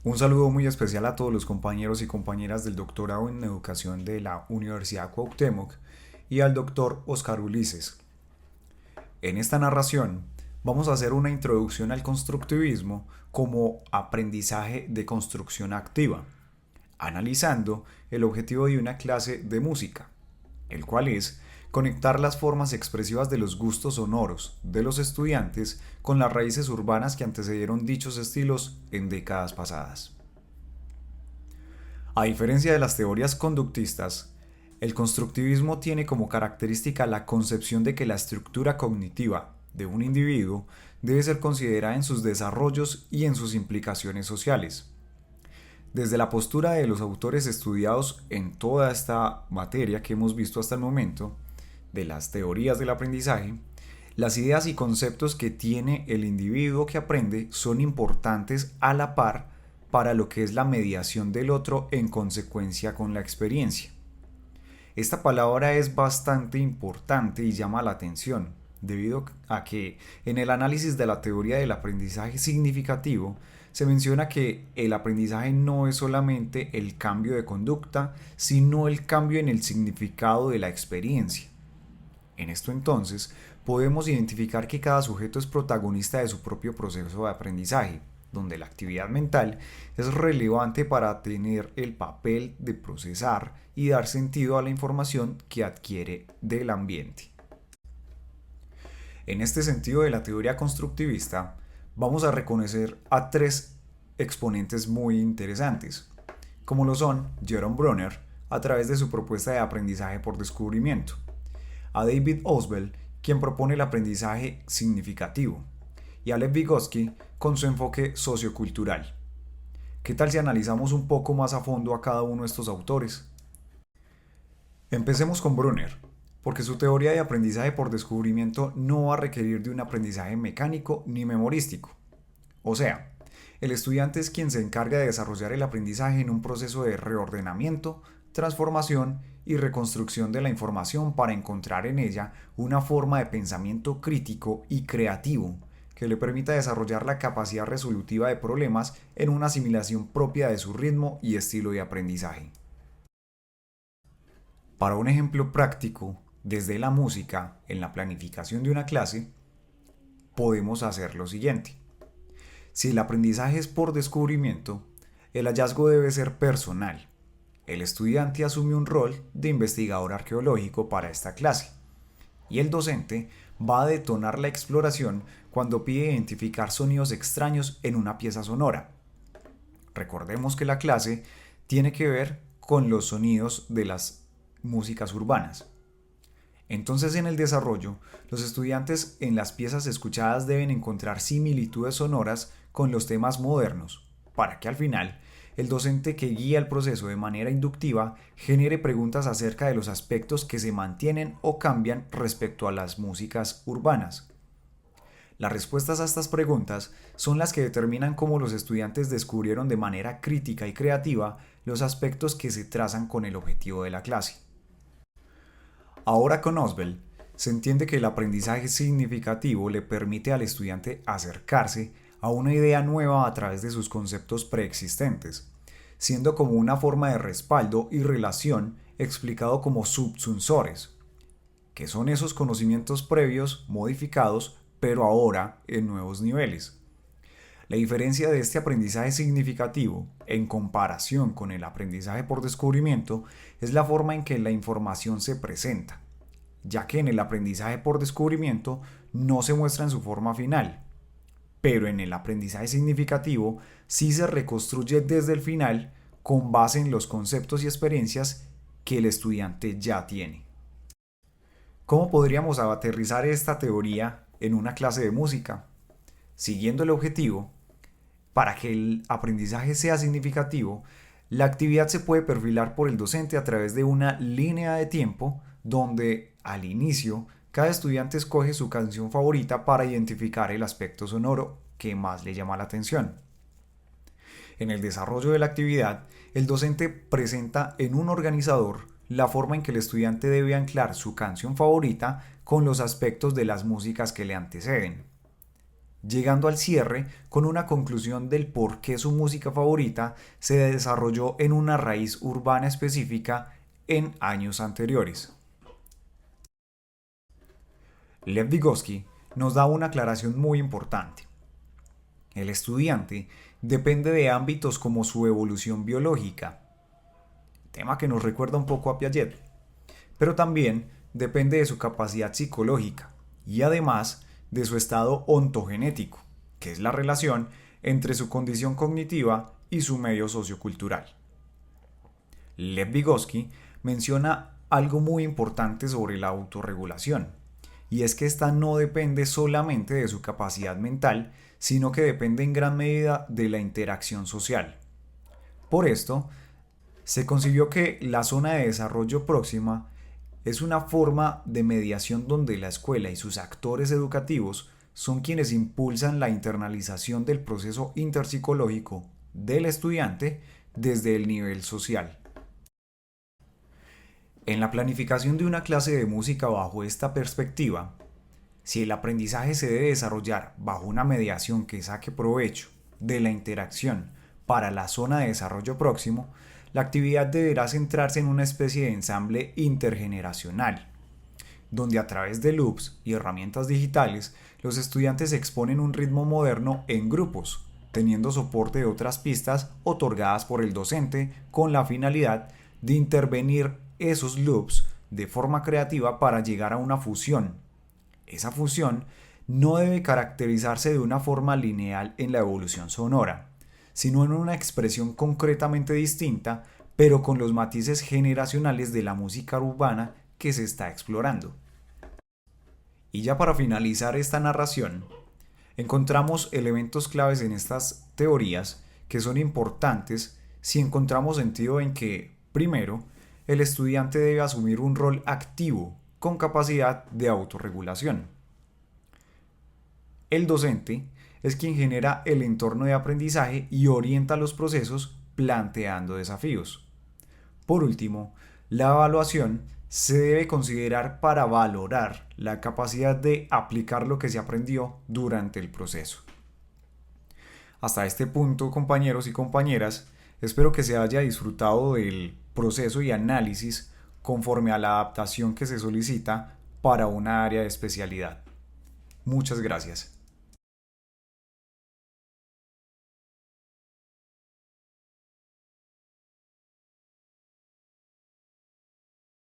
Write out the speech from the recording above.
Un saludo muy especial a todos los compañeros y compañeras del doctorado en educación de la Universidad Cuauhtémoc y al doctor Oscar Ulises. En esta narración vamos a hacer una introducción al constructivismo como aprendizaje de construcción activa, analizando el objetivo de una clase de música, el cual es conectar las formas expresivas de los gustos sonoros de los estudiantes con las raíces urbanas que antecedieron dichos estilos en décadas pasadas. A diferencia de las teorías conductistas, el constructivismo tiene como característica la concepción de que la estructura cognitiva de un individuo debe ser considerada en sus desarrollos y en sus implicaciones sociales. Desde la postura de los autores estudiados en toda esta materia que hemos visto hasta el momento, de las teorías del aprendizaje, las ideas y conceptos que tiene el individuo que aprende son importantes a la par para lo que es la mediación del otro en consecuencia con la experiencia. Esta palabra es bastante importante y llama la atención, debido a que en el análisis de la teoría del aprendizaje significativo se menciona que el aprendizaje no es solamente el cambio de conducta, sino el cambio en el significado de la experiencia. En esto entonces podemos identificar que cada sujeto es protagonista de su propio proceso de aprendizaje, donde la actividad mental es relevante para tener el papel de procesar y dar sentido a la información que adquiere del ambiente. En este sentido de la teoría constructivista, vamos a reconocer a tres exponentes muy interesantes, como lo son Jerome Brunner, a través de su propuesta de aprendizaje por descubrimiento, a David Ausubel, quien propone el aprendizaje significativo, y a Lev Vygotsky con su enfoque sociocultural. ¿Qué tal si analizamos un poco más a fondo a cada uno de estos autores? Empecemos con Brunner, porque su teoría de aprendizaje por descubrimiento no va a requerir de un aprendizaje mecánico ni memorístico. O sea, el estudiante es quien se encarga de desarrollar el aprendizaje en un proceso de reordenamiento, transformación y reconstrucción de la información para encontrar en ella una forma de pensamiento crítico y creativo que le permita desarrollar la capacidad resolutiva de problemas en una asimilación propia de su ritmo y estilo de aprendizaje. Para un ejemplo práctico, desde la música, en la planificación de una clase, podemos hacer lo siguiente. Si el aprendizaje es por descubrimiento, el hallazgo debe ser personal. El estudiante asume un rol de investigador arqueológico para esta clase y el docente va a detonar la exploración cuando pide identificar sonidos extraños en una pieza sonora. Recordemos que la clase tiene que ver con los sonidos de las músicas urbanas. Entonces en el desarrollo, los estudiantes en las piezas escuchadas deben encontrar similitudes sonoras con los temas modernos, para que al final el docente que guía el proceso de manera inductiva genere preguntas acerca de los aspectos que se mantienen o cambian respecto a las músicas urbanas. Las respuestas a estas preguntas son las que determinan cómo los estudiantes descubrieron de manera crítica y creativa los aspectos que se trazan con el objetivo de la clase. Ahora con Ausubel, se entiende que el aprendizaje significativo le permite al estudiante acercarse a una idea nueva a través de sus conceptos preexistentes, siendo como una forma de respaldo y relación explicado como subsunsores, que son esos conocimientos previos modificados pero ahora en nuevos niveles. La diferencia de este aprendizaje significativo en comparación con el aprendizaje por descubrimiento es la forma en que la información se presenta, ya que en el aprendizaje por descubrimiento no se muestra en su forma final, pero en el aprendizaje significativo sí se reconstruye desde el final con base en los conceptos y experiencias que el estudiante ya tiene. ¿Cómo podríamos aterrizar esta teoría en una clase de música? Siguiendo el objetivo, para que el aprendizaje sea significativo, la actividad se puede perfilar por el docente a través de una línea de tiempo donde al inicio cada estudiante escoge su canción favorita para identificar el aspecto sonoro que más le llama la atención. En el desarrollo de la actividad, el docente presenta en un organizador la forma en que el estudiante debe anclar su canción favorita con los aspectos de las músicas que le anteceden. llegando al cierre con una conclusión del por qué su música favorita se desarrolló en una raíz urbana específica en años anteriores. Lev Vygotsky nos da una aclaración muy importante. El estudiante depende de ámbitos como su evolución biológica, tema que nos recuerda un poco a Piaget, pero también depende de su capacidad psicológica y además de su estado ontogenético, que es la relación entre su condición cognitiva y su medio sociocultural. Lev Vygotsky menciona algo muy importante sobre la autorregulación, y es que esta no depende solamente de su capacidad mental, sino que depende en gran medida de la interacción social. Por esto, se concibió que la zona de desarrollo próxima es una forma de mediación donde la escuela y sus actores educativos son quienes impulsan la internalización del proceso interpsicológico del estudiante desde el nivel social. En la planificación de una clase de música bajo esta perspectiva, si el aprendizaje se debe desarrollar bajo una mediación que saque provecho de la interacción para la zona de desarrollo próximo, la actividad deberá centrarse en una especie de ensamble intergeneracional, donde a través de loops y herramientas digitales los estudiantes exponen un ritmo moderno en grupos, teniendo soporte de otras pistas otorgadas por el docente con la finalidad de intervenir esos loops de forma creativa para llegar a una fusión. Esa fusión no debe caracterizarse de una forma lineal en la evolución sonora, sino en una expresión concretamente distinta, pero con los matices generacionales de la música urbana que se está explorando. Y ya para finalizar esta narración, encontramos elementos claves en estas teorías que son importantes si encontramos sentido en que, primero, el estudiante debe asumir un rol activo con capacidad de autorregulación. El docente es quien genera el entorno de aprendizaje y orienta los procesos planteando desafíos. Por último, la evaluación se debe considerar para valorar la capacidad de aplicar lo que se aprendió durante el proceso. Hasta este punto, compañeros y compañeras, espero que se haya disfrutado del proceso y análisis conforme a la adaptación que se solicita para una área de especialidad. Muchas gracias.